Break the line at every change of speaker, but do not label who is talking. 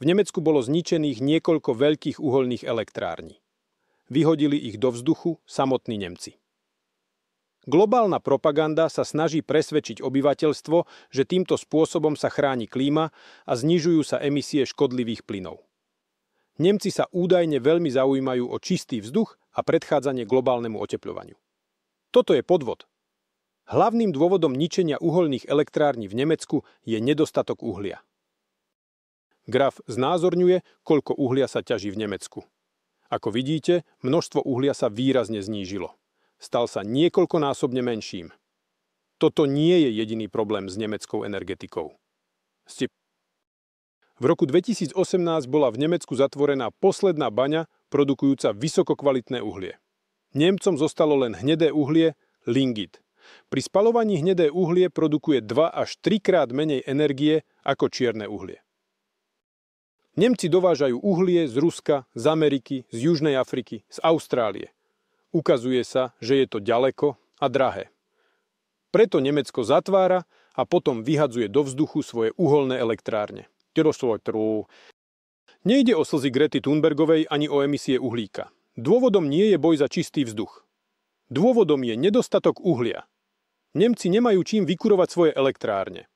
V Nemecku bolo zničených niekoľko veľkých uhoľných elektrární. Vyhodili ich do vzduchu samotní Nemci. Globálna propaganda sa snaží presvedčiť obyvateľstvo, že týmto spôsobom sa chráni klíma a znižujú sa emisie škodlivých plynov. Nemci sa údajne veľmi zaujímajú o čistý vzduch a predchádzanie globálnemu otepľovaniu. Toto je podvod. Hlavným dôvodom ničenia uhoľných elektrární v Nemecku je nedostatok uhlia. Graf znázorňuje, koľko uhlia sa ťaží v Nemecku. Ako vidíte, množstvo uhlia sa výrazne znížilo. Stal sa niekoľkonásobne menším. Toto nie je jediný problém s nemeckou energetikou. V roku 2018 bola v Nemecku zatvorená posledná baňa produkujúca vysokokvalitné uhlie. Nemcom zostalo len hnedé uhlie, lignit. Pri spaľovaní hnedé uhlie produkuje 2 až 3 krát menej energie ako čierne uhlie. Nemci dovážajú uhlie z Ruska, z Ameriky, z Južnej Afriky, z Austrálie. Ukazuje sa, že je to ďaleko a drahé. Preto Nemecko zatvára a potom vyhadzuje do vzduchu svoje uhoľné elektrárne. Nejde o slzy Grety Thunbergovej ani o emisie uhlíka. Dôvodom nie je boj za čistý vzduch. Dôvodom je nedostatok uhlia. Nemci nemajú čím vykurovať svoje elektrárne.